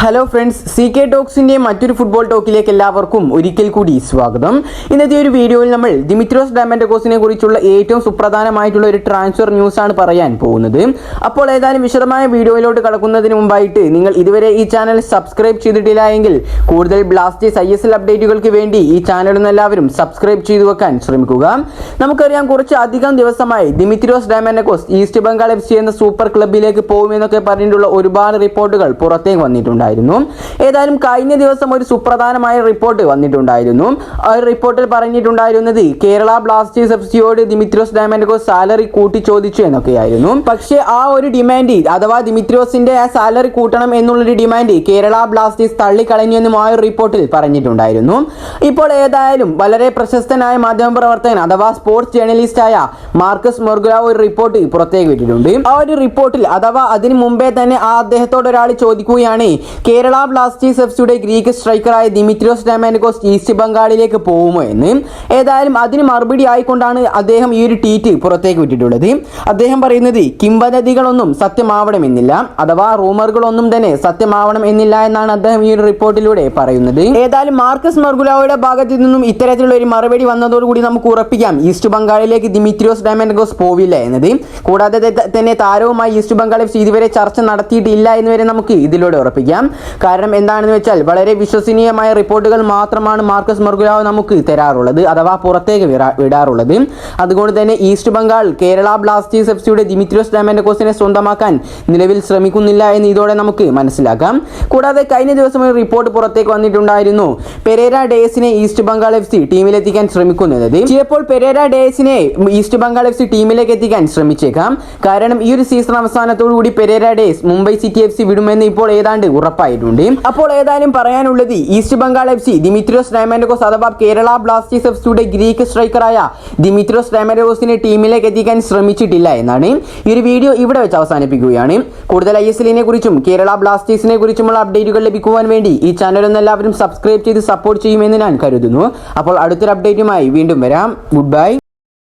Hello friends, CK ടോക്സിന്റെ മറ്റൊരു football ടോക്കിലേക്ക് എല്ലാവർക്കും ഒരിക്കൽ കൂടി സ്വാഗതം. ഇന്നത്തെ ഒരു വീഡിയോയിൽ നമ്മൾ ദിമിത്രിയോസ് ഡയമൻഡക്കോസിനെ കുറിച്ചുള്ള ഏറ്റവും സുപ്രധാനമായിട്ടുള്ള ഒരു ട്രാൻസ്ഫർ ന്യൂസ് ആണ് പറയാൻ പോകുന്നത്. അപ്പോൾ ഏതായാലും വിശദമായ വീഡിയോയിലോട്ട് കടക്കുന്നതിന് മുമ്പായിട്ട് നിങ്ങൾ ഇതുവരെ ഈ ചാനൽ സബ്സ്ക്രൈബ് ചെയ്തിട്ടില്ല എങ്കിൽ കൂടുതൽ ബ്ലാസ്റ്റേഴ്സ് ISL അപ്ഡേറ്റുകൾക്ക് വേണ്ടി ഈ ചാനൽ എല്ലാവരും സബ്സ്ക്രൈബ് ചെയ്തു വെക്കാൻ ശ്രമിക്കുക. നമുക്കറിയാം, കുറച്ച് അധികം ദിവസമായി Dimitrios Diamantakos east Bengal FC എന്ന സൂപ്പർ ക്ലബിലേക്ക് പോകുമെന്നൊക്കെ പറഞ്ഞിട്ടുള്ള ഒരുപാട് റിപ്പോർട്ടുകൾ പുറത്തേക്ക് വന്നിട്ടുണ്ട്. ഏതായാലും കഴിഞ്ഞ ദിവസം ഒരു സുപ്രധാനമായ റിപ്പോർട്ട് വന്നിട്ടുണ്ടായിരുന്നു. ആ റിപ്പോർട്ടിൽ പറഞ്ഞിട്ടുണ്ടായിരുന്നത് കേരള ബ്ലാസ്റ്റേഴ്സ് FCയോട് ദിമിത്രിയോസ് ഡയമൻഡക്കോസ് സാലറി കൂട്ടി ചോദിച്ചു എന്നൊക്കെയായിരുന്നു. പക്ഷേ ആ ഒരു ഡിമാൻഡ്, അഥവാ ദിമിത്രിയോസിന്റെ ആ സാലറി കൂട്ടണം എന്നുള്ളൊരു ഡിമാൻഡ് കേരള ബ്ലാസ്റ്റേഴ്സ് തള്ളിക്കളഞ്ഞു എന്നും ആ ഒരു റിപ്പോർട്ടിൽ പറഞ്ഞിട്ടുണ്ടായിരുന്നു. ഇപ്പോൾ ഏതായാലും വളരെ പ്രശസ്തനായ മാധ്യമപ്രവർത്തകൻ അഥവാ സ്പോർട്സ് ജേർണലിസ്റ്റായ മാർക്കസ് മൊർഗുലാവ് ഒരു റിപ്പോർട്ട് പുറത്തേക്ക് വിട്ടിട്ടുണ്ട്. ആ ഒരു റിപ്പോർട്ടിൽ, അഥവാ അതിന് മുമ്പേ തന്നെ അദ്ദേഹത്തോട് ഒരാൾ ചോദിക്കുകയാണ്, കേരള ബ്ലാസ്റ്റേഴ്സ് FCയുടെ ഗ്രീക്ക് സ്ട്രൈക്കറായ ദിമിത്രിയോസ് ഡയമൻഡക്കോസ് ഈസ്റ്റ് ബംഗാളിലേക്ക് പോകുമോ എന്ന്. ഏതായാലും അതിന് മറുപടി ആയിക്കൊണ്ടാണ് അദ്ദേഹം ഈ ഒരു ട്വീറ്റ് പുറത്തേക്ക് വിട്ടിട്ടുള്ളത്. അദ്ദേഹം പറയുന്നത്, കിംവദന്തികളൊന്നും സത്യമാവണമെന്നില്ല, അഥവാ റൂമറുകളൊന്നും തന്നെ സത്യമാവണം എന്നില്ല എന്നാണ് അദ്ദേഹം ഈ ഒരു റിപ്പോർട്ടിലൂടെ പറയുന്നത്. ഏതായാലും മാർക്കസ് മൊർഗുലാവോയുടെ ഭാഗത്തു നിന്നും ഇത്തരത്തിലുള്ള ഒരു മറുപടി വന്നതോടുകൂടി നമുക്ക് ഉറപ്പിക്കാം ഈസ്റ്റ് ബംഗാളിലേക്ക് ദിമിത്രിയോസ് ഡയമൻഡക്കോസ് പോവില്ല എന്നത്. കൂടാതെ തന്നെ താരവുമായി ഈസ്റ്റ് ബംഗാൾ FC ഇതുവരെ ചർച്ച നടത്തിയിട്ടില്ല എന്ന് വരെ നമുക്ക് ഇതിലൂടെ ഉറപ്പിക്കാം. കാരണം എന്താണെന്ന് വെച്ചാൽ വളരെ വിശ്വസനീയമായ റിപ്പോർട്ടുകൾ മാത്രമാണ് മാർക്കസ് മൊർഗുലാവ് നമുക്ക് തരാറുള്ളത്, അഥവാ പുറത്തേക്ക് വിടാറുള്ളത്. അതുകൊണ്ട് തന്നെ ഈസ്റ്റ് ബംഗാൾ കേരള ബ്ലാസ്റ്റേഴ്സ് FCയുടെ ദിമിത്രിയോസ് ഡയമൻഡക്കോസിനെ സ്വന്തമാക്കാൻ നിലവിൽ ശ്രമിക്കുന്നില്ല എന്ന് ഇതോടെ നമുക്ക് മനസ്സിലാക്കാം. കൂടാതെ കഴിഞ്ഞ ദിവസം ഒരു റിപ്പോർട്ട് പുറത്തേക്ക് വന്നിട്ടുണ്ടായിരുന്നു, പെരേര ഡേസിനെ ഈസ്റ്റ് ബംഗാൾ FC ടീമിലെത്തിക്കാൻ ശ്രമിക്കുന്നത്. ചിലപ്പോൾ പെരേര ഡേസിനെ ഈസ്റ്റ് ബംഗാൾ FC ടീമിലേക്ക് എത്തിക്കാൻ ശ്രമിച്ചേക്കാം. കാരണം ഈ ഒരു സീസൺ അവസാനത്തോടു കൂടി Pereyra Diaz Mumbai city FC വിടുമെന്ന് ഇപ്പോൾ ഏതാണ്ട് ഉറപ്പായിട്ടുണ്ട്. അപ്പോൾ ഏതായാലും പറയാനുള്ളത്, east Bengal FC Dimitrios Diamantakos അഥവാ കേരള ബ്ലാസ്റ്റേഴ്സ് FCയുടെ ഗ്രീക്ക് സ്ട്രൈക്കറായ ദിമിത്രിയോസ് ഡയമൻഡക്കോസിനെ ടീമിലേക്ക് എത്തിക്കാൻ ശ്രമിച്ചിട്ടില്ല എന്നാണ്. ഈ ഒരു വീഡിയോ ഇവിടെ വെച്ച് അവസാനിപ്പിക്കുകയാണ്. കൂടുതൽ ISLനെ കുറിച്ചും കേരള ബ്ലാസ്റ്റേഴ്സിനെ കുറിച്ചുമുള്ള അപ്ഡേറ്റുകൾ ലഭിക്കുവാൻ വേണ്ടി ഈ ചാനൽ എല്ലാവരും സബ്സ്ക്രൈബ് ചെയ്ത് സപ്പോർട്ട് ചെയ്യുമെന്ന് ഞാൻ കരുതുന്നു. അപ്പോൾ അടുത്തൊരു അപ്ഡേറ്റുമായി വീണ്ടും വരാം. Good bye.